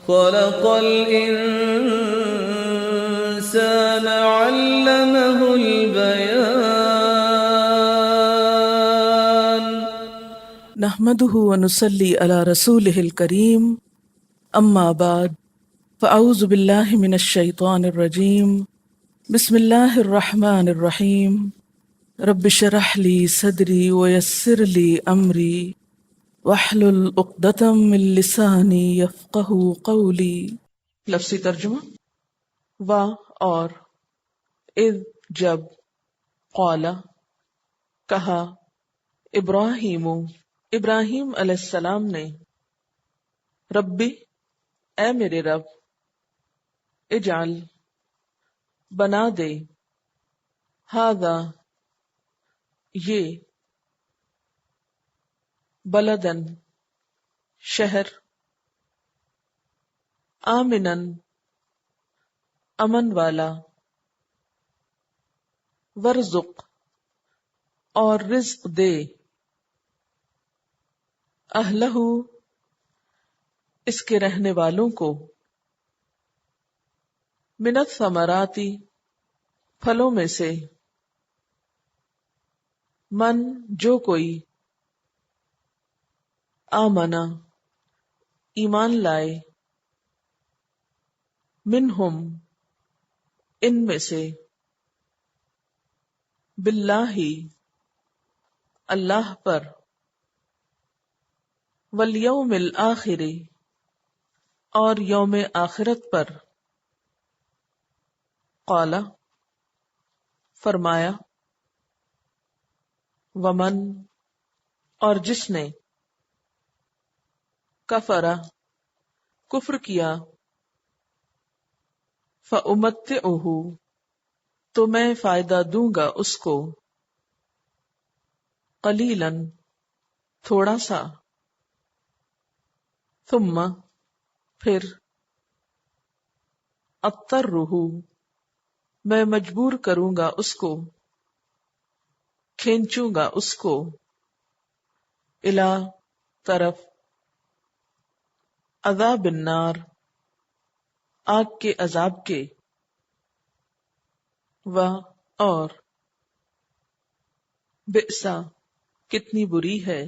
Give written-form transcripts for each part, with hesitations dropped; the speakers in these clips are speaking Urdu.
خلق الإنسان علمه البيان. نحمده ونصلي على رسوله الكريم، اما بعد، فاعوذ بالله من الشيطان الرجيم. بسم الله الرحمن الرحيم. رب اشرح لي صدري ويسر لي امري واحلل عقدة من لساني يفقهوا قولي. لفظی ترجمہ: و اور، اذ جب، قال کہا، ابراہیم ابراہیم علیہ السلام نے، ربی اے میرے رب، اجعل بنا دے، ھذا یہ، بلدن شہر، آمنن امن والا، ورزق اور رزق دے، اہلہ اس کے رہنے والوں کو، من الثمرات پھلوں میں سے، من جو کوئی، آمنا ایمان لائے، منہم ان میں سے، باللہ اللہ پر، والیوم الآخر اور یوم آخرت پر، قال فرمایا، ومن اور جس نے، کفر کفر کیا، فأمتعہ تو میں فائدہ دوں گا اس کو، قلیلا تھوڑا سا، ثم پھر، اضطرہ میں مجبور کروں گا اس کو، کھینچوں گا اس کو، الی طرف، عذاب النار آگ کے عذاب کے، و اور، بئسا کتنی بری ہے،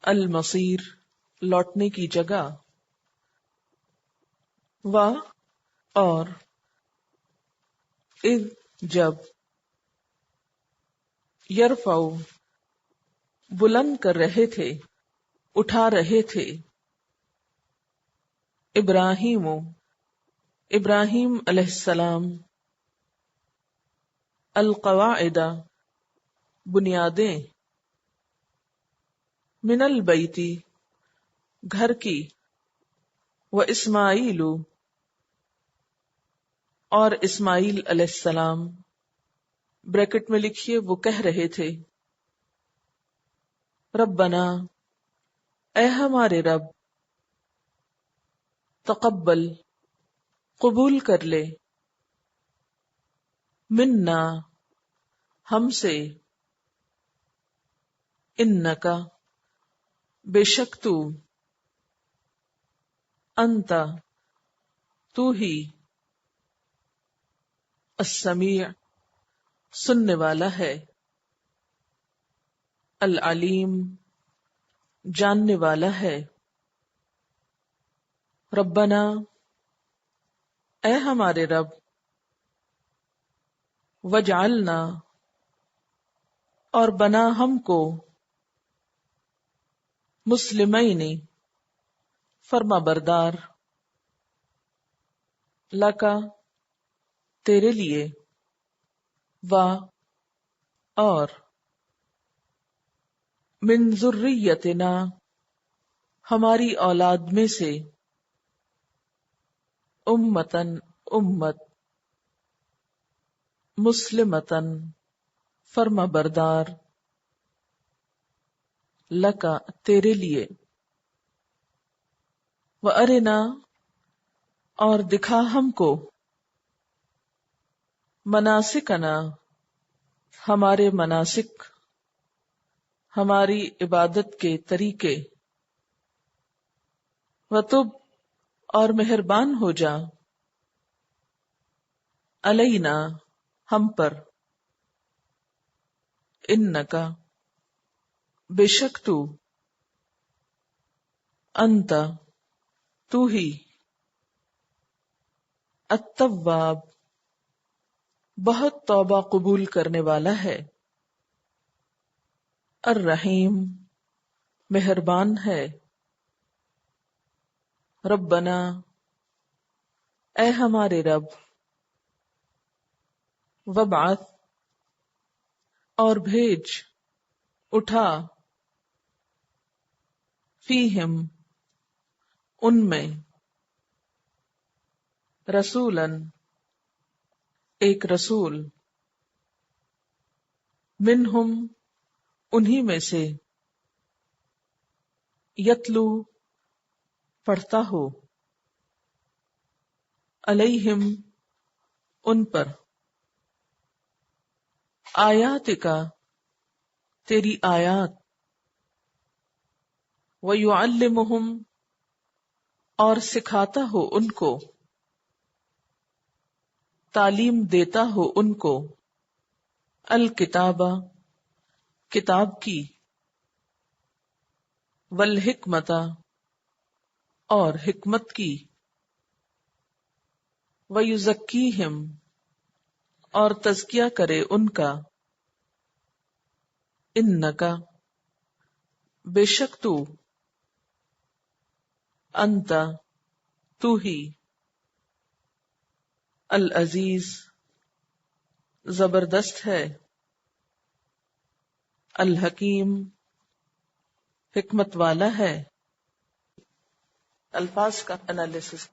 المصیر لوٹنے کی جگہ، و اور، اذ جب، یرفع بلند کر رہے تھے، اٹھا رہے تھے، ابراہیم ابراہیم علیہ السلام، القواعد بنیادیں، من البیت گھر کی، و اسماعیل اور اسماعیل علیہ السلام، بریکٹ میں لکھیے وہ کہہ رہے تھے، ربنا اے ہمارے رب، تقبل قبول کر لے، منا ہم سے، انکا بے شک تو، انت تو ہی، السمیع سننے والا ہے، العلیم جاننے والا ہے، ربنا اے ہمارے رب، وجعلنا اور بنا ہم کو، مسلمین فرما بردار، لکا تیرے لیے، و اور، من ذریتنا ہماری اولاد میں سے، امتن امت، مسلمتن فرما بردار، لکا تیرے لیے، وارنا اور دکھا ہم کو، مناسکنا ہمارے مناسک، ہماری عبادت کے طریقے، وتب اور مہربان ہو جا، علینا ہم پر، انکا بے شک تو، انت تو ہی، التواب بہت توبہ قبول کرنے والا ہے، الرحیم مہربان ہے، ربنا اے ہمارے رب، وابعث اور بھیج، اٹھا، فیہم ان میں، رسولاً ایک رسول، منہم انہی میں سے، یتلو پڑھتا ہو، علیہم ان پر، آیاتکا تیری آیات، ویعلمہم اور سکھاتا ہو ان کو، تعلیم دیتا ہو ان کو، الکتابہ کتاب کی، والحکمت اور حکمت کی، ویزکیہم اور تزکیہ کرے ان کا، انکا بے شک تو، انت تو ہی، العزیز زبردست ہے، الحکیم حکمت والا ہے۔ الفاظ کا انالیسس۔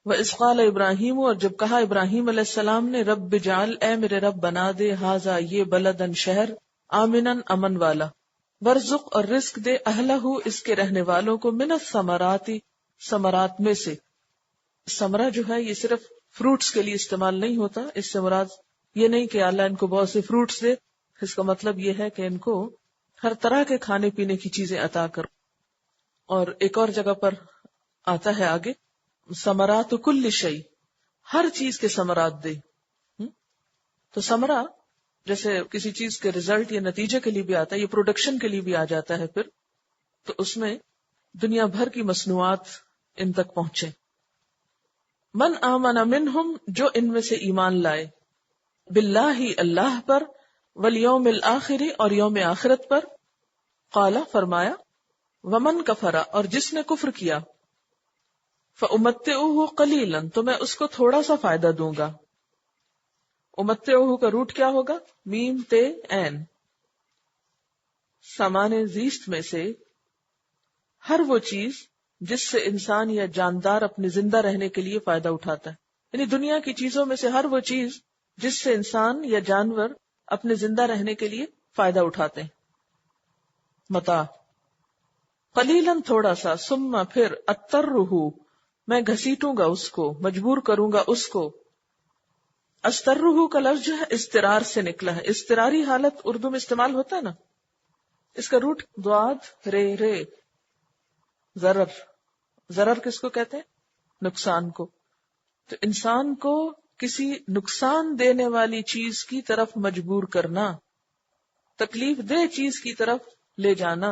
وَإِذْ قَالَ ابراہیم اور جب کہا ابراہیم علیہ السلام نے، رب اجعل اے میرے رب بنا دے، ھذا یہ بلدن شہر، آمناً امن والا، وارزق اور رزق دے، اہلہ اس کے رہنے والوں کو، من الثمرات ثمرات میں سے۔ ثمرہ جو ہے یہ صرف فروٹس کے لیے استعمال نہیں ہوتا، اس سے مراد یہ نہیں کہ اللہ ان کو بہت سے فروٹس دے، اس کا مطلب یہ ہے کہ ان کو ہر طرح کے کھانے پینے کی چیزیں عطا کرو۔ اور ایک اور جگہ پر آتا ہے آگے، ثمرات کل شیء، ہر چیز کے ثمرات دے۔ تو ثمرہ جیسے کسی چیز کے ریزلٹ یا نتیجے کے لیے بھی آتا ہے، یہ پروڈکشن کے لیے بھی آ جاتا ہے پھر، تو اس میں دنیا بھر کی مصنوعات ان تک پہنچے۔ من آمن منہم جو ان میں سے ایمان لائے، باللہ اللہ پر، والیوم الآخر اور یوم آخرت پر، قال فرمایا، ومن کفر اور جس نے کفر کیا، فأمتعه قلیلا تو میں اس کو تھوڑا سا فائدہ دوں گا۔ امتعه کا روٹ کیا ہوگا؟ میم تے این۔ سامان زیست میں سے ہر وہ چیز جس سے انسان یا جاندار اپنے زندہ رہنے کے لیے فائدہ اٹھاتا ہے، یعنی دنیا کی چیزوں میں سے ہر وہ چیز جس سے انسان یا جانور اپنے زندہ رہنے کے لیے فائدہ اٹھاتے ہیں، متاع۔ قلیلاً تھوڑا سا، ثم پھر اضطرہ میں گھسیٹوں گا اس کو، مجبور کروں گا اس کو۔ استرہ کا لفظ جو ہے اضطرار سے نکلا ہے، اضطراری حالت اردو میں استعمال ہوتا ہے نا، اس کا روٹ ضاد رے رے، ضرر۔ ضرر کس کو کہتے ہیں؟ نقصان کو۔ تو انسان کو کسی نقصان دینے والی چیز کی طرف مجبور کرنا، تکلیف دہ چیز کی طرف لے جانا،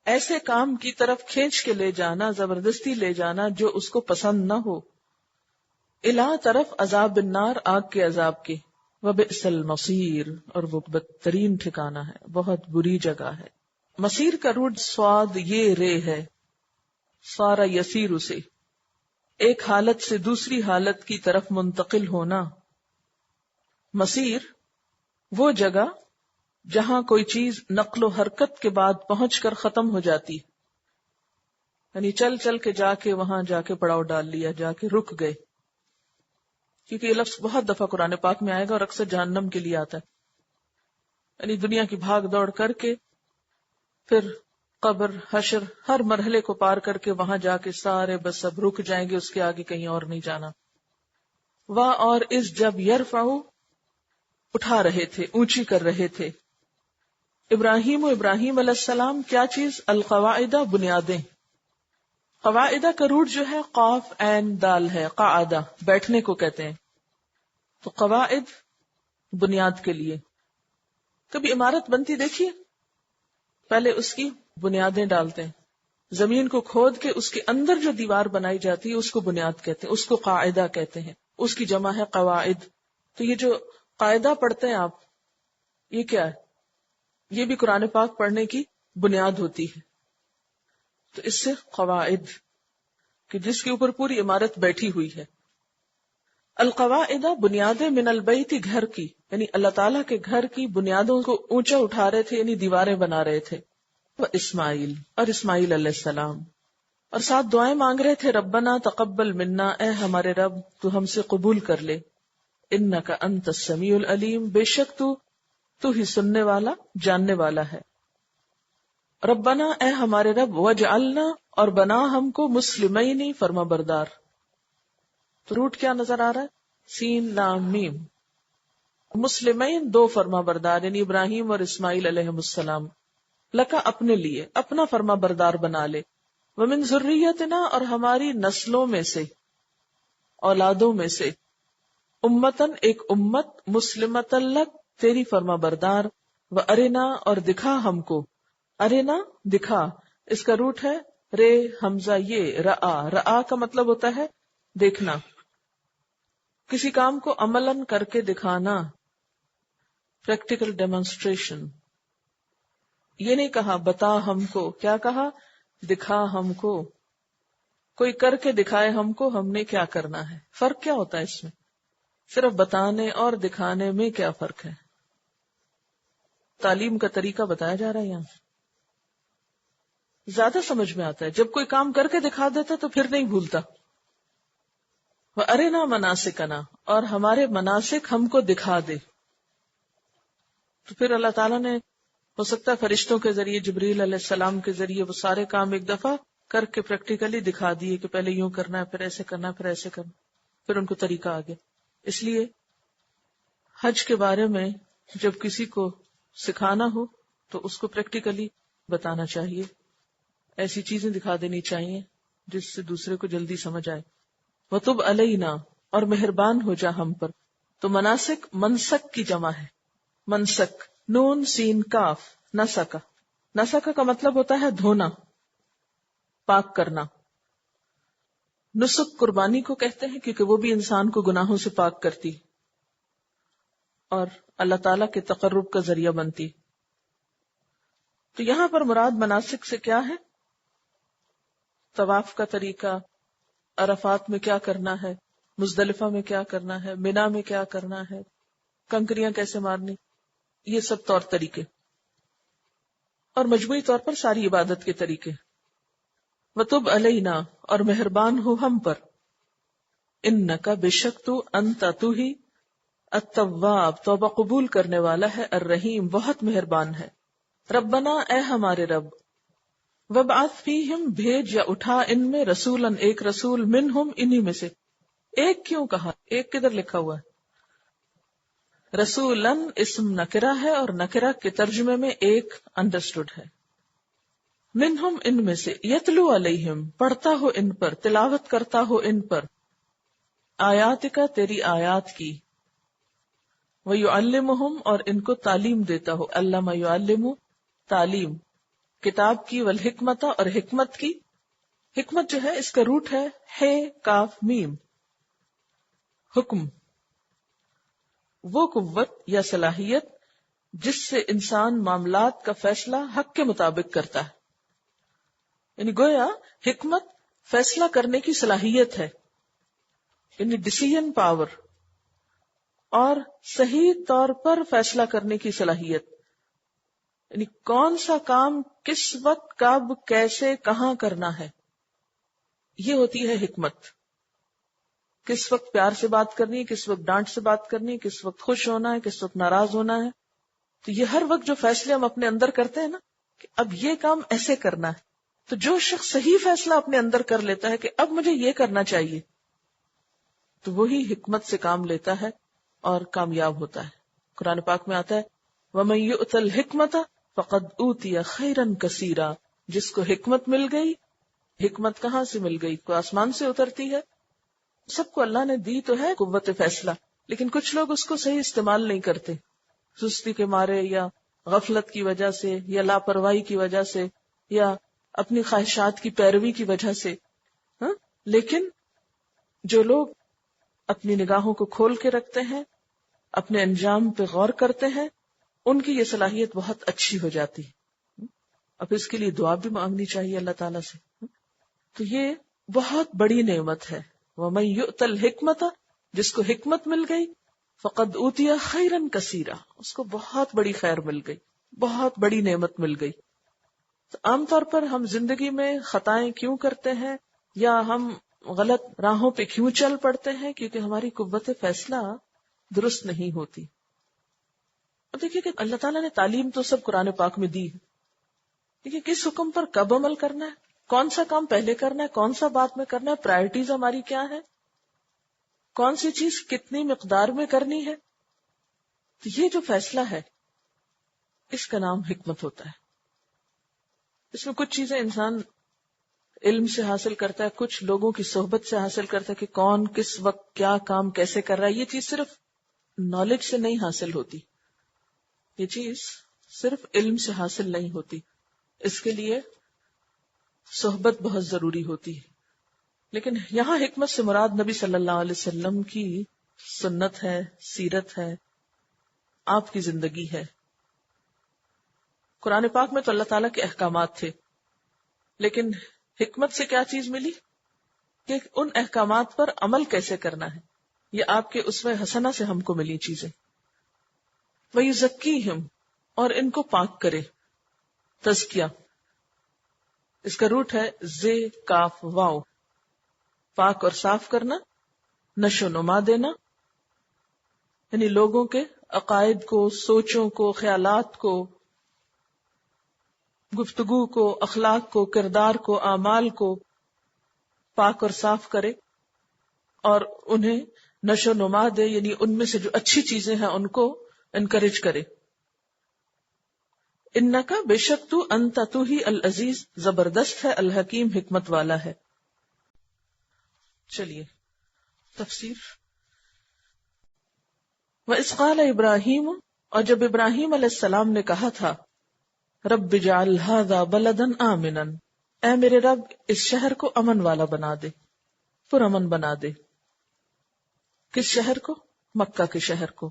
ایسے کام کی طرف کھینچ کے لے جانا، زبردستی لے جانا جو اس کو پسند نہ ہو، الا طرف عذاب النار آگ کے عذاب کے، وبئس المصیر اور وہ بدترین ٹھکانہ ہے، بہت بری جگہ ہے۔ مصیر کا روٹ سواد یہ رے ہے، سارا یسیر اسے، ایک حالت سے دوسری حالت کی طرف منتقل ہونا۔ مصیر وہ جگہ جہاں کوئی چیز نقل و حرکت کے بعد پہنچ کر ختم ہو جاتی، یعنی چل چل کے جا کے وہاں جا کے پڑاؤ ڈال لیا، جا کے رک گئے، کیونکہ یہ لفظ بہت دفعہ قرآن پاک میں آئے گا اور اکثر جہنم کے لیے آتا ہے، یعنی دنیا کی بھاگ دوڑ کر کے پھر قبر حشر ہر مرحلے کو پار کر کے وہاں جا کے سارے بس اب رک جائیں گے، اس کے آگے کہیں اور نہیں جانا۔ واہ اور اس جب یرفعو اٹھا رہے تھے، اونچی کر رہے تھے، ابراہیم علیہ السلام کیا چیز؟ القواعد بنیادیں، قواعدہ کا روٹ جو ہے قاف عین دال ہے، قاعدہ بیٹھنے کو کہتے ہیں. تو قواعد بنیاد کے لیے. کبھی عمارت بنتی دیکھیے، پہلے اس کی بنیادیں ڈالتے ہیں، زمین کو کھود کے اس کے اندر جو دیوار بنائی جاتی ہے اس کو بنیاد کہتے ہیں، اس کو قاعدہ کہتے ہیں، اس کی جمع ہے قواعد. تو یہ جو قاعدہ پڑھتے ہیں آپ، یہ کیا ہے؟ یہ بھی قرآن پاک پڑھنے کی بنیاد ہوتی ہے. تو اس سے قواعد کہ جس کے اوپر پوری عمارت بیٹھی ہوئی ہے. القواعد بنیادیں من البیت، گھر کی، یعنی اللہ تعالیٰ کے گھر کی بنیادوں کو اونچا اٹھا رہے تھے، یعنی دیواریں بنا رہے تھے. اسماعیل اور اسماعیل علیہ السلام، اور ساتھ دعائیں مانگ رہے تھے، ربنا تقبل منا، اے ہمارے رب تو ہم سے قبول کر لے، انک انت السمیع العلیم، بے شک تو ہی سننے والا جاننے والا ہے. ربنا اے ہمارے رب، وجعلنا اور بنا ہم کو مسلمین فرما بردار. تو روٹ کیا نظر آ رہا ہے؟ سین لام میم. مسلمین دو فرما بردار، یعنی ابراہیم اور اسماعیل علیہ السلام. لکا اپنے لیے اپنا فرما بردار بنا لے. ومن ذریتنا اور ہماری نسلوں میں سے، اولادوں میں سے، امتن ایک امت، مسلمتن لک تیری فرما بردار، و ارنا اور دکھا ہم کو. ارنا دکھا، اس کا روٹ ہے رے حمزہ یہ رآ. رآ کا مطلب ہوتا ہے دیکھنا، کسی کام کو عملاً کر کے دکھانا، پریکٹیکل ڈیمونسٹریشن. یہ نہیں کہا بتا ہم کو، کیا کہا؟ دکھا ہم کو. کوئی کر کے دکھائے ہم کو ہم نے کیا کرنا ہے. فرق کیا ہوتا ہے اس میں؟ صرف بتانے اور دکھانے میں کیا فرق ہے؟ تعلیم کا طریقہ بتایا جا رہا ہے یہاں. زیادہ سمجھ میں آتا ہے جب کوئی کام کر کے دکھا دیتا تو پھر نہیں بھولتا. وَأَرِنَا مَنَاسِكَنَا اور ہمارے مناسک ہم کو دکھا دے. تو پھر اللہ تعالیٰ نے ہو سکتا ہے فرشتوں کے ذریعے، جبریل علیہ السلام کے ذریعے وہ سارے کام ایک دفعہ کر کے پریکٹیکلی دکھا دیے کہ پہلے یوں کرنا ہے، پھر ایسے کرنا ہے، پھر ایسے کرنا، پھر ان کو طریقہ آ گیا. اس لیے حج کے بارے میں جب کسی کو سکھانا ہو تو اس کو پریکٹیکلی بتانا چاہیے، ایسی چیزیں دکھا دینی چاہیے جس سے دوسرے کو جلدی سمجھ آئے. وَتُبْ عَلَيْنَا اور مہربان ہو جا ہم پر. تو مناسک منسک کی جمع ہے. منسک نون سین کاف نسکا. نسکا کا مطلب ہوتا ہے دھونا، پاک کرنا. نسک قربانی کو کہتے ہیں کیونکہ وہ بھی انسان کو گناہوں سے پاک کرتی اور اللہ تعالیٰ کے تقرب کا ذریعہ بنتی. تو یہاں پر مراد مناسک سے کیا ہے؟ طواف کا طریقہ، عرفات میں کیا کرنا ہے، مزدلفہ میں کیا کرنا ہے، منا میں کیا کرنا ہے، کنکریاں کیسے مارنی، یہ سب طور طریقے اور مجموعی طور پر ساری عبادت کے طریقے. وَتُبْ عَلَيْنَا اور مہربان ہو ہم پر. اِنَّكَ بِشَكْ تو انت تو ہی التواب توبہ قبول کرنے والا ہے، الرحیم بہت مہربان ہے. ربنا اے ہمارے رب، وَبْعَثْ فِيهِمْ بھیج یا اٹھا ان میں رسولاً ایک رسول، منہم انہی میں سے. ایک کیوں کہا؟ ایک کدھر لکھا ہوا ہے؟ رسولاً اسم نکرہ ہے اور نکرہ کے ترجمے میں ایک انڈرسٹوڈ ہے. منہم ان میں سے، یتلو علیہم پڑھتا ہو ان پر، تلاوت کرتا ہو ان پر، آیات کا تیری آیات کی، وَيُعَلِّمُهُمْ اور ان کو تعلیم دیتا ہو. علّمَ يُعَلِّمُ تعلیم، کتاب کی، والحکمت اور حکمت کی. حکمت جو ہے اس کا روٹ ہے کاف میم. حکم وہ قوت یا صلاحیت جس سے انسان معاملات کا فیصلہ حق کے مطابق کرتا ہے. یعنی گویا حکمت فیصلہ کرنے کی صلاحیت ہے، یعنی ڈیسیژن پاور، اور صحیح طور پر فیصلہ کرنے کی صلاحیت، یعنی کون سا کام کس وقت کب کیسے کہاں کرنا ہے. یہ ہوتی ہے حکمت. کس وقت پیار سے بات کرنی ہے، کس وقت ڈانٹ سے بات کرنی ہے، کس وقت خوش ہونا ہے، کس وقت ناراض ہونا ہے. تو یہ ہر وقت جو فیصلے ہم اپنے اندر کرتے ہیں نا کہ اب یہ کام ایسے کرنا ہے، تو جو شخص صحیح فیصلہ اپنے اندر کر لیتا ہے کہ اب مجھے یہ کرنا چاہیے، تو وہی حکمت سے کام لیتا ہے اور کامیاب ہوتا ہے. قرآن پاک میں آتا ہے وَمَن يُؤْتَ الْحِكْمَةَ فَقَدْ أُوتِيَ خَيْرًا كَثِيرًا. جس کو حکمت مل گئی حکمت کہاں سے مل گئی؟ کوئی آسمان سے اترتی ہے؟ سب کو اللہ نے دی تو ہے قوت فیصلہ، لیکن کچھ لوگ اس کو صحیح استعمال نہیں کرتے، سستی کے مارے یا غفلت کی وجہ سے یا لاپرواہی کی وجہ سے یا اپنی خواہشات کی پیروی کی وجہ سے. لیکن جو لوگ اپنی نگاہوں کو کھول کے رکھتے ہیں، اپنے انجام پہ غور کرتے ہیں، ان کی یہ صلاحیت بہت اچھی ہو جاتی ہے. اب اس کے لیے دعا بھی مانگنی چاہیے اللہ تعالیٰ سے. تو یہ بہت بڑی نعمت ہے. وَمَن يُؤْتَ الْحِكْمَةَ، جس کو حکمت مل گئی، فَقَدْ أُوتِيَ خَيْرًا كَثِيرًا، اس کو بہت بڑی خیر مل گئی، بہت بڑی نعمت مل گئی. تو عام طور پر ہم زندگی میں خطائیں کیوں کرتے ہیں یا ہم غلط راہوں پہ کیوں چل پڑتے ہیں؟ کیونکہ ہماری قوت فیصلہ درست نہیں ہوتی. اب دیکھیے کہ اللہ تعالیٰ نے تعلیم تو سب قرآن پاک میں دی ہے. دیکھیے کس حکم پر کب عمل کرنا ہے، کون سا کام پہلے کرنا ہے، کون سا بعد میں کرنا ہے، پرائرٹیز ہماری کیا ہے، کون سی چیز کتنی مقدار میں کرنی ہے. تو یہ جو فیصلہ ہے اس کا نام حکمت ہوتا ہے. اس میں کچھ چیزیں انسان علم سے حاصل کرتا ہے، کچھ لوگوں کی صحبت سے حاصل کرتا ہے کہ کون کس وقت کیا کام کیسے کر رہا ہے. یہ چیز صرف نالج سے نہیں حاصل ہوتی، یہ چیز صرف علم سے حاصل نہیں ہوتی، اس کے لیے صحبت بہت ضروری ہوتی ہے. لیکن یہاں حکمت سے مراد نبی صلی اللہ علیہ وسلم کی سنت ہے، سیرت ہے، آپ کی زندگی ہے. قرآن پاک میں تو اللہ تعالیٰ کے احکامات تھے، لیکن حکمت سے کیا چیز ملی کہ ان احکامات پر عمل کیسے کرنا ہے. یہ آپ کے اسوہ حسنہ سے ہم کو ملی چیزیں. وَيُزَكِّيهِمْ، اور ان کو پاک کرے. تزکیہ اس کا روٹ ہے زے کاف واو، پاک اور صاف کرنا، نشو نما دینا، یعنی لوگوں کے عقائد کو، سوچوں کو، خیالات کو، گفتگو کو، اخلاق کو، کردار کو، اعمال کو پاک اور صاف کرے اور انہیں نشو نما دے، یعنی ان میں سے جو اچھی چیزیں ہیں ان کو انکریج کرے. انکا، بے شک تو، انت تو ہی، العزیز، زبردست ہے، الحکیم، حکمت والا ہے. چلیے تفسیر. وَإِذْ قَالَ ابراہیم، اور جب ابراہیم علیہ السلام نے کہا تھا، رب اجعل ھذا بلدا آمنا، اے میرے رب اس شہر کو امن والا بنا دے، پرامن بنا دے. کس شہر کو؟ مکہ کے شہر کو.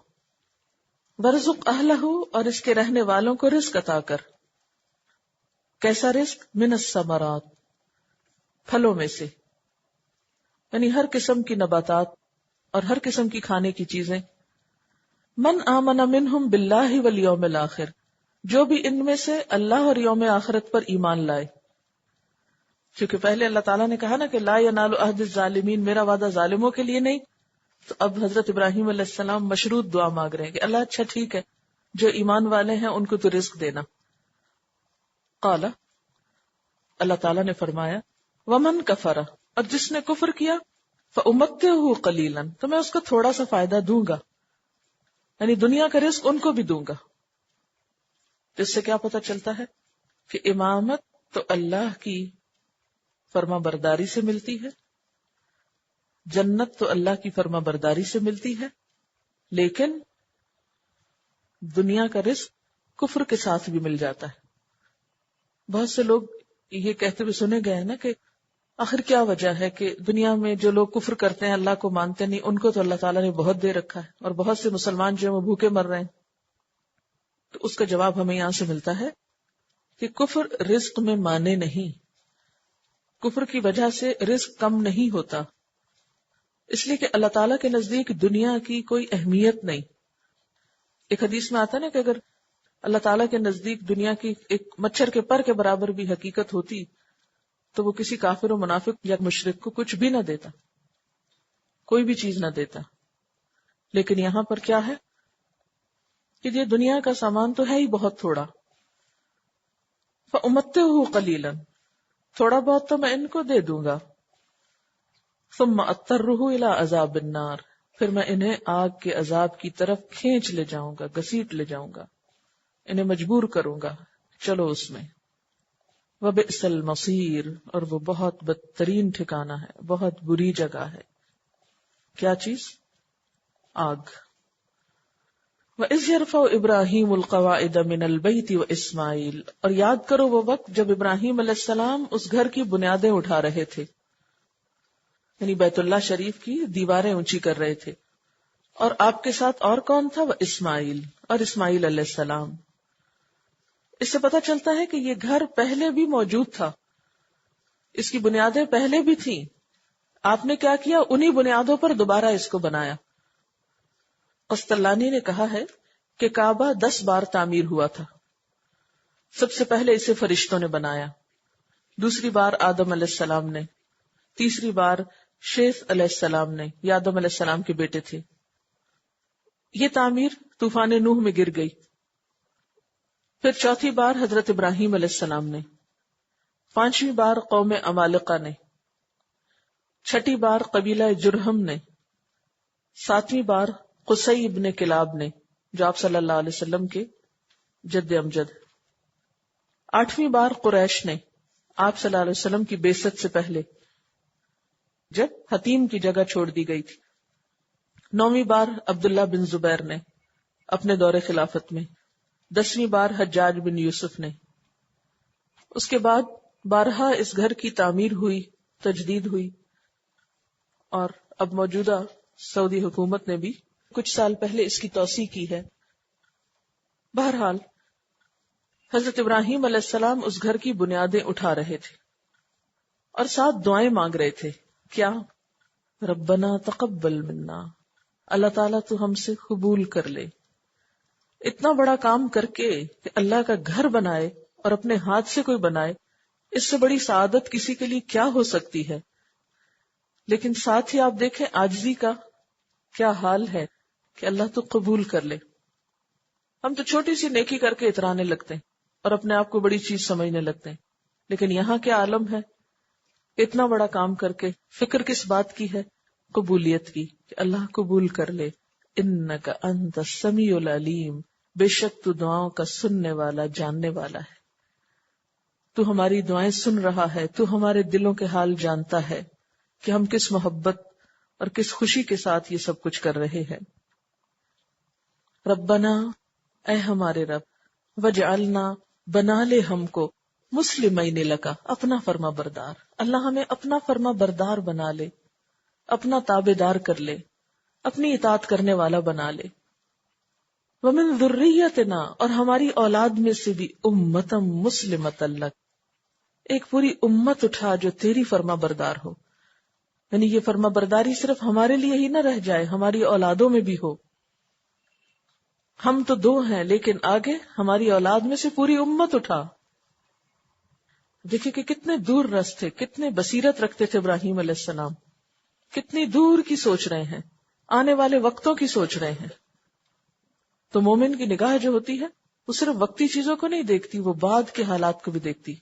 ورزق اہلہ، اور اس کے رہنے والوں کو رزق عطا کر. کیسا رزق؟ من الثمرات، پھلوں میں سے، یعنی ہر قسم کی نباتات اور ہر قسم کی کھانے کی چیزیں. من آمن منہم باللہ والیوم الآخر، جو بھی ان میں سے اللہ اور یوم آخرت پر ایمان لائے. کیونکہ پہلے اللہ تعالیٰ نے کہا نا کہ لا ینال عہد الظالمین، میرا وعدہ ظالموں کے لیے نہیں. تو اب حضرت ابراہیم علیہ السلام مشروط دعا مانگ رہے ہیں کہ اللہ اچھا ٹھیک ہے، جو ایمان والے ہیں ان کو تو رزق دینا. قال، اللہ تعالیٰ نے فرمایا، ومن کفر، اور جس نے کفر کیا، فامتعہ قلیلا، تو میں اس کو تھوڑا سا فائدہ دوں گا، یعنی دنیا کا رزق ان کو بھی دوں گا. جس سے کیا پتہ چلتا ہے کہ امامت تو اللہ کی فرما برداری سے ملتی ہے، جنت تو اللہ کی فرما برداری سے ملتی ہے، لیکن دنیا کا رزق کفر کے ساتھ بھی مل جاتا ہے. بہت سے لوگ یہ کہتے ہوئے سنے گئے ہیں نا کہ آخر کیا وجہ ہے کہ دنیا میں جو لوگ کفر کرتے ہیں، اللہ کو مانتے نہیں، ان کو تو اللہ تعالیٰ نے بہت دے رکھا ہے، اور بہت سے مسلمان جو ہیں وہ بھوکے مر رہے ہیں. تو اس کا جواب ہمیں یہاں سے ملتا ہے کہ کفر رزق میں مانے نہیں، کفر کی وجہ سے رزق کم نہیں ہوتا، اس لیے کہ اللہ تعالیٰ کے نزدیک دنیا کی کوئی اہمیت نہیں. ایک حدیث میں آتا ہے نا کہ اگر اللہ تعالیٰ کے نزدیک دنیا کی ایک مچھر کے پر کے برابر بھی حقیقت ہوتی تو وہ کسی کافر و منافق یا مشرک کو کچھ بھی نہ دیتا، کوئی بھی چیز نہ دیتا. لیکن یہاں پر کیا ہے کہ یہ دنیا کا سامان تو ہے ہی بہت تھوڑا. فَأُمَتِّعُهُ قَلِيلًا، تھوڑا بہت تو میں ان کو دے دوں گا. ثُمَّ أَضْطَرُّهُ إِلَىٰ عَذَابِ النَّارِ، پھر میں انہیں آگ کے عذاب کی طرف کھینچ لے جاؤں گا، گھسیٹ لے جاؤں گا، انہیں مجبور کروں گا، چلو اس میں. وبئس المصیر، اور وہ بہت بدترین ٹھکانہ ہے، بہت بری جگہ ہے۔ کیا چیز؟ آگ۔ وَإِذْ يَرْفَعُ إِبْرَاهِيمُ الْقَوَاعِدَ مِنَ الْبَيْتِ وَإِسْمَاعِيلُ، اور یاد کرو وہ وقت جب ابراہیم علیہ السلام اس گھر کی بنیادیں اٹھا رہے تھے، یعنی بیت اللہ شریف کی دیواریں اونچی کر رہے تھے، اور آپ کے ساتھ اور کون تھا؟ وہ اسماعیل، اور اسماعیل علیہ السلام۔ اس سے پتہ چلتا ہے کہ یہ گھر پہلے بھی موجود تھا، اس کی بنیادیں پہلے بھی تھیں، آپ نے کیا کیا؟ انہی بنیادوں پر دوبارہ اس کو بنایا۔ قسطلانی نے کہا ہے کہ کعبہ 10 بار تعمیر ہوا تھا۔ سب سے پہلے اسے فرشتوں نے بنایا، دوسری بار آدم علیہ السلام نے، تیسری بار شیث علیہ السلام نے، یہ آدم علیہ السلام کے بیٹے تھے۔ یہ تعمیر طوفان نوح میں گر گئی۔ پھر چوتھی بار حضرت ابراہیم علیہ السلام نے، پانچویں بار قوم عمالقہ نے، چھٹی بار قبیلہ جرہم نے، ساتویں بار قصی ابن کلاب نے جو آپ صلی اللہ علیہ وسلم کے جد امجد، آٹھویں بار قریش نے آپ صلی اللہ علیہ وسلم کی بعثت سے پہلے جب حتیم کی جگہ چھوڑ دی گئی تھی، نویں بار عبداللہ بن زبیر نے اپنے دور خلافت میں، 10ویں بار حجاج بن یوسف نے۔ اس کے بعد بارہا اس گھر کی تعمیر ہوئی، تجدید ہوئی، اور اب موجودہ سعودی حکومت نے بھی کچھ سال پہلے اس کی توسیع کی ہے۔ بہرحال حضرت ابراہیم علیہ السلام اس گھر کی بنیادیں اٹھا رہے تھے اور ساتھ دعائیں مانگ رہے تھے۔ کیا؟ ربنا تقبل منا، اللہ تعالیٰ تو ہم سے قبول کر لے۔ اتنا بڑا کام کر کے کہ اللہ کا گھر بنائے اور اپنے ہاتھ سے کوئی بنائے، اس سے بڑی سعادت کسی کے لیے کیا ہو سکتی ہے؟ لیکن ساتھ ہی آپ دیکھیں عاجزی کا کیا حال ہے کہ اللہ تو قبول کر لے۔ ہم تو چھوٹی سی نیکی کر کے اترانے لگتے ہیں اور اپنے آپ کو بڑی چیز سمجھنے لگتے ہیں، لیکن یہاں کیا عالم ہے؟ اتنا بڑا کام کر کے فکر کس بات کی ہے؟ قبولیت کی، کہ اللہ قبول کر لے۔ انک انت السمیع العلیم، بے شک تو دعاؤں کا سننے والا، جاننے والا ہے، تو ہماری دعائیں سن رہا ہے، تو ہمارے دلوں کے حال جانتا ہے کہ ہم کس محبت اور کس خوشی کے ساتھ یہ سب کچھ کر رہے ہیں۔ ربنا، اے ہمارے رب، وجعلنا، بنا لے ہم کو، مسلمین لکا، اپنا فرما بردار، اللہ ہمیں اپنا فرما بردار بنا لے، اپنا تابع دار کر لے، اپنی اطاعت کرنے والا بنا لے۔ ومن ذریتنا، اور ہماری اولاد میں سے بھی امتا مسلمتا لک، ایک پوری امت اٹھا جو تیری فرما بردار ہو، یعنی یہ فرما برداری صرف ہمارے لیے ہی نہ رہ جائے، ہماری اولادوں میں بھی ہو۔ ہم تو 2 ہیں لیکن آگے ہماری اولاد میں سے پوری امت اٹھا۔ دیکھیں کہ کتنے دور رس تھے، کتنے بصیرت رکھتے تھے ابراہیم علیہ السلام، کتنی دور کی سوچ رہے ہیں، آنے والے وقتوں کی سوچ رہے ہیں۔ تو مومن کی نگاہ جو ہوتی ہے وہ صرف وقتی چیزوں کو نہیں دیکھتی، وہ بعد کے حالات کو بھی دیکھتی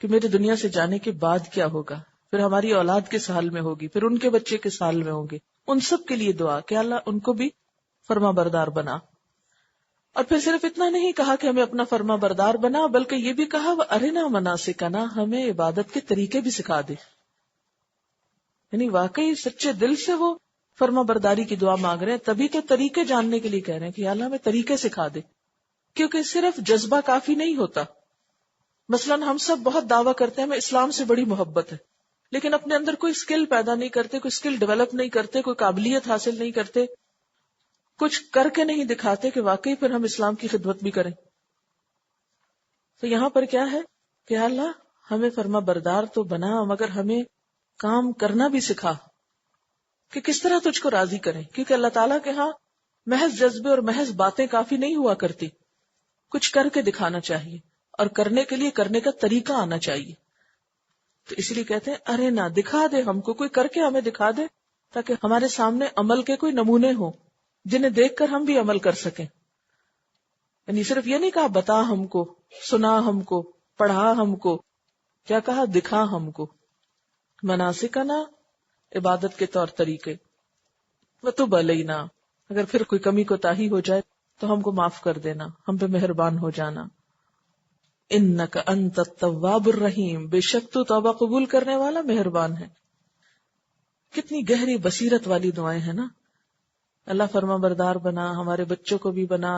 کہ میرے دنیا سے جانے کے بعد کیا ہوگا، پھر ہماری اولاد کس حال میں ہوگی، پھر ان کے بچے کس حال میں ہوں گے۔ ان سب کے لیے دعا کہ اللہ ان کو بھی فرما بردار بنا۔ اور پھر صرف اتنا نہیں کہا کہ ہمیں اپنا فرما بردار بنا، بلکہ یہ بھی کہا وَأَرِنَا مَنَاسِكَنَا، ہمیں عبادت کے طریقے بھی سکھا دے۔ یعنی واقعی سچے دل سے وہ فرما برداری کی دعا مانگ رہے ہیں، تبھی تو طریقے جاننے کے لیے کہہ رہے ہیں کہ یا اللہ ہمیں طریقے سکھا دے، کیونکہ صرف جذبہ کافی نہیں ہوتا۔ مثلاً ہم سب بہت دعویٰ کرتے ہیں ہمیں اسلام سے بڑی محبت ہے، لیکن اپنے اندر کوئی اسکل پیدا نہیں کرتے، کوئی اسکل ڈیولپ نہیں کرتے، کوئی قابلیت حاصل نہیں کرتے، کچھ کر کے نہیں دکھاتے کہ واقعی پھر ہم اسلام کی خدمت بھی کریں۔ تو یہاں پر کیا ہے کہ اللہ ہمیں فرما بردار تو بنا، مگر ہمیں کام کرنا بھی سکھا کہ کس طرح تجھ کو راضی کریں، کیونکہ اللہ تعالیٰ کے ہاں محض جذبے اور محض باتیں کافی نہیں ہوا کرتی، کچھ کر کے دکھانا چاہیے، اور کرنے کے لیے کرنے کا طریقہ آنا چاہیے۔ تو اس لیے کہتے ہیں ارے نہ، دکھا دے ہم کو، کوئی کر کے ہمیں دکھا دے تاکہ ہمارے سامنے عمل کے کوئی نمونے ہوں جنہیں دیکھ کر ہم بھی عمل کر سکیں۔ یعنی صرف یہ نہیں کہا بتا ہم کو، سنا ہم کو، پڑھا ہم کو، کیا کہا؟ دکھا ہم کو۔ مناسکنا، عبادت کے طور طریقے، وتب علینا، اگر پھر کوئی کمی کوتاہی ہو جائے تو ہم کو معاف کر دینا، ہم پہ مہربان ہو جانا۔ انک انت التواب الرحیم، بے شک تو توبہ قبول کرنے والا مہربان ہے. کتنی گہری بصیرت والی دعائیں ہیں نا. اللہ فرما بردار بنا، ہمارے بچوں کو بھی بنا،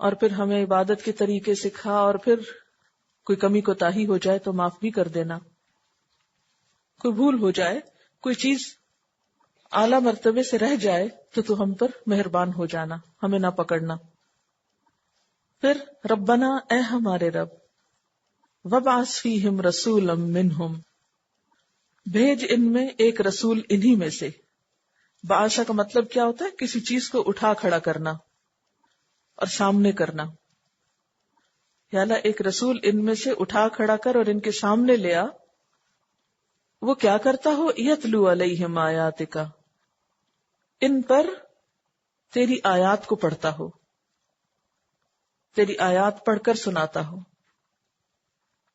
اور پھر ہمیں عبادت کے طریقے سکھا، اور پھر کوئی کمی کوتاہی ہو جائے تو معاف بھی کر دینا، کوئی بھول ہو جائے، کوئی چیز اعلیٰ مرتبے سے رہ جائے تو ہم پر مہربان ہو جانا، ہمیں نہ پکڑنا. پھر ربنا، اے ہمارے رب، وابعث فیہم رسولا منہم، بھیج ان میں ایک رسول انہی میں سے. بعثہ کا مطلب کیا ہوتا ہے؟ کسی چیز کو اٹھا کھڑا کرنا اور سامنے کرنا. یا اللہ ایک رسول ان میں سے اٹھا کھڑا کر اور ان کے سامنے لیا. وہ کیا کرتا ہو؟ یتلو علیہم آیاتک، ان پر تیری آیات کو پڑھتا ہو، تیری آیات پڑھ کر سناتا ہو.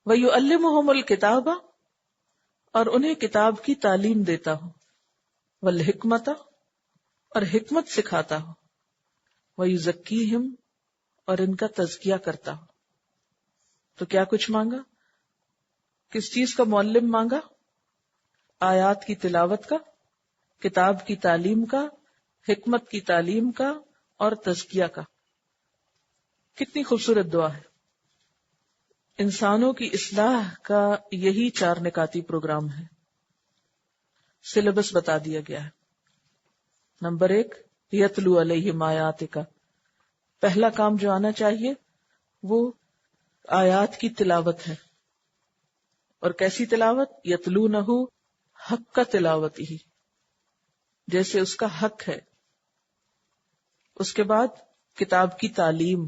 وَيُعَلِّمُهُمُ الْكِتَابَ، اور انہیں کتاب کی تعلیم دیتا ہو. وَالْحِکْمَةَ، اور حکمت سکھاتا ہو. وَيُزَكِّيهِمْ، اور ان کا تزکیہ کرتا ہو. تو کیا کچھ مانگا؟ کس چیز کا معلم مانگا؟ آیات کی تلاوت کا، کتاب کی تعلیم کا، حکمت کی تعلیم کا، اور تزکیہ کا. کتنی خوبصورت دعا ہے. انسانوں کی اصلاح کا یہی 4 نکاتی پروگرام ہے. سلیبس بتا دیا گیا ہے. نمبر 1، یتلو علیہم آیاتک، پہلا کام جو آنا چاہیے وہ آیات کی تلاوت ہے. اور کیسی تلاوت؟ یتلونہ حق کا تلاوت ہی، جیسے اس کا حق ہے. اس کے بعد کتاب کی تعلیم.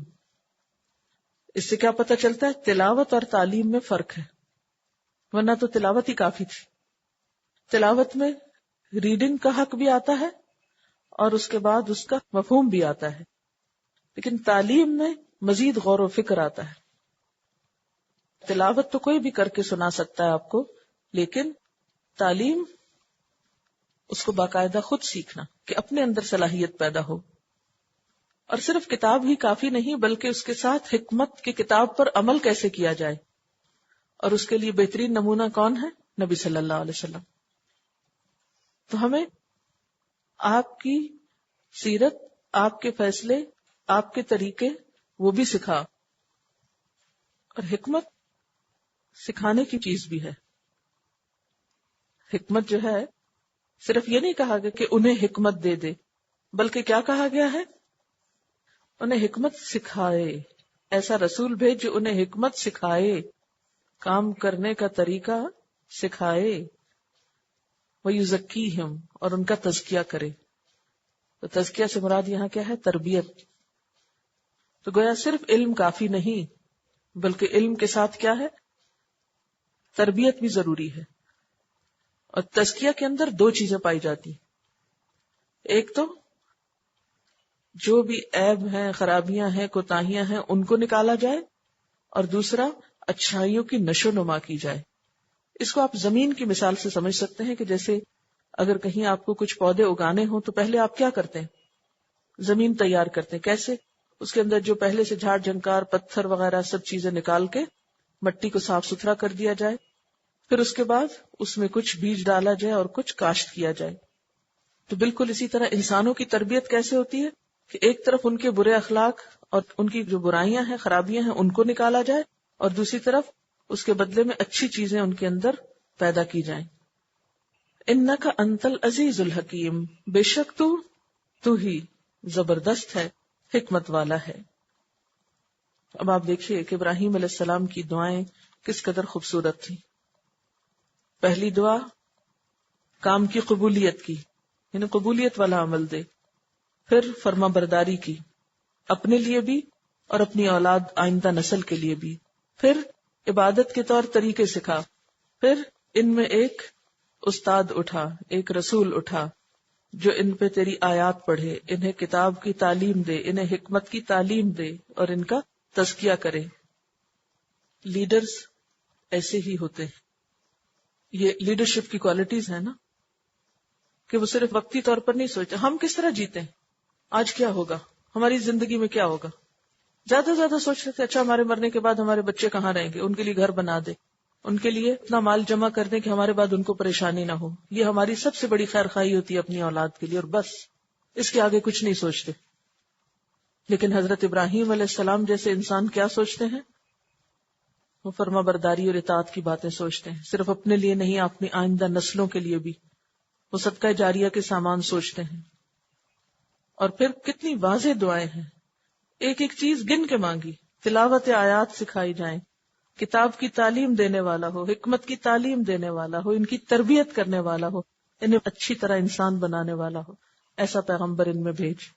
اس سے کیا پتہ چلتا ہے؟ تلاوت اور تعلیم میں فرق ہے، ورنہ تو تلاوت ہی کافی تھی. تلاوت میں ریڈنگ کا حق بھی آتا ہے اور اس کے بعد اس کا مفہوم بھی آتا ہے، لیکن تعلیم میں مزید غور و فکر آتا ہے. تلاوت تو کوئی بھی کر کے سنا سکتا ہے آپ کو، لیکن تعلیم اس کو باقاعدہ خود سیکھنا کہ اپنے اندر صلاحیت پیدا ہو. اور صرف کتاب ہی کافی نہیں، بلکہ اس کے ساتھ حکمت کی کتاب پر عمل کیسے کیا جائے، اور اس کے لیے بہترین نمونہ کون ہے؟ نبی صلی اللہ علیہ وسلم. تو ہمیں آپ کی سیرت، آپ کے فیصلے، آپ کے طریقے وہ بھی سکھا. اور حکمت سکھانے کی چیز بھی ہے. حکمت جو ہے صرف یہ نہیں کہا گیا کہ انہیں حکمت دے دے، بلکہ کیا کہا گیا ہے؟ انہیں حکمت سکھائے. ایسا رسول بھیج جو انہیں حکمت سکھائے، کام کرنے کا طریقہ سکھائے. وَيُزَكِّيهِمْ، اور ان کا تزکیہ کرے. تو تزکیہ سے مراد یہاں کیا ہے؟ تربیت. تو گویا صرف علم کافی نہیں، بلکہ علم کے ساتھ کیا ہے؟ تربیت بھی ضروری ہے. اور تزکیہ کے اندر 2 چیزیں پائی جاتی ہیں. ایک تو جو بھی عیب ہیں، خرابیاں ہیں، کوتاہیاں ہیں، ان کو نکالا جائے، اور دوسرا اچھائیوں کی نشو نما کی جائے. اس کو آپ زمین کی مثال سے سمجھ سکتے ہیں کہ جیسے اگر کہیں آپ کو کچھ پودے اگانے ہوں تو پہلے آپ کیا کرتے ہیں؟ زمین تیار کرتے ہیں. کیسے؟ اس کے اندر جو پہلے سے جھاڑ جھنکار، پتھر وغیرہ سب چیزیں نکال کے مٹی کو صاف ستھرا کر دیا جائے. پھر اس کے بعد اس میں کچھ بیج ڈالا جائے اور کچھ کاشت کیا جائے. تو بالکل اسی طرح انسانوں کی تربیت کیسے ہوتی ہے کہ ایک طرف ان کے برے اخلاق اور ان کی جو برائیاں ہیں، خرابیاں ہیں، ان کو نکالا جائے، اور دوسری طرف اس کے بدلے میں اچھی چیزیں ان کے اندر پیدا کی جائیں. انک انت العزیز الحکیم، بے شک تو ہی زبردست ہے، حکمت والا ہے. اب آپ دیکھیے کہ ابراہیم علیہ السلام کی دعائیں کس قدر خوبصورت تھی. پہلی دعا کام کی قبولیت کی، یعنی قبولیت والا عمل دے. پھر فرما برداری کی، اپنے لیے بھی اور اپنی اولاد آئندہ نسل کے لیے بھی. پھر عبادت کے طور طریقے سکھا. پھر ان میں ایک استاد اٹھا، ایک رسول اٹھا جو ان پہ تیری آیات پڑھے، انہیں کتاب کی تعلیم دے، انہیں حکمت کی تعلیم دے اور ان کا تزکیہ کرے. لیڈرز ایسے ہی ہوتے ہیں. یہ لیڈرشپ کی کوالٹیز ہیں نا، کہ وہ صرف وقتی طور پر نہیں سوچتے ہم کس طرح جیتے ہیں، آج کیا ہوگا، ہماری زندگی میں کیا ہوگا. زیادہ سے زیادہ سوچتے تھے اچھا ہمارے مرنے کے بعد ہمارے بچے کہاں رہیں گے، ان کے لیے گھر بنا دے، ان کے لیے اتنا مال جمع کر دیں کہ ہمارے بعد ان کو پریشانی نہ ہو. یہ ہماری سب سے بڑی خیر خواہی ہوتی ہے اپنی اولاد کے لیے، اور بس اس کے آگے کچھ نہیں سوچتے. لیکن حضرت ابراہیم علیہ السلام جیسے انسان کیا سوچتے ہیں؟ وہ فرما برداری اور اطاعت کی باتیں سوچتے ہیں، صرف اپنے لیے نہیں، اپنی آئندہ نسلوں کے لیے بھی. وہ صدقہ جاریہ کے سامان سوچتے ہیں. اور پھر کتنی واضح دعائیں ہیں، ایک ایک چیز گن کے مانگی. تلاوت آیات سکھائی جائیں، کتاب کی تعلیم دینے والا ہو، حکمت کی تعلیم دینے والا ہو، ان کی تربیت کرنے والا ہو، انہیں اچھی طرح انسان بنانے والا ہو، ایسا پیغمبر ان میں بھیج.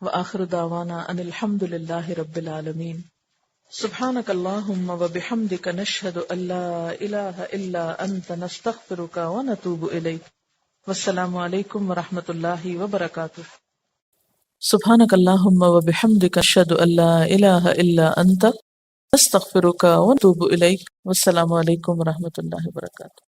وآخر دعوانا ان الحمد للہ رب العالمین. سبحانک اللہم وبحمدک نشہد ان لا الہ الا انت نستغفرک ونتوب الیک. والسلام علیکم ورحمۃ اللہ وبرکاتہ. سبحانک اللہم وبحمدک نشہد ان لا الہ الا انت نستغفرک ونتوب الیک. والسلام علیکم ورحمۃ اللہ وبرکاتہ.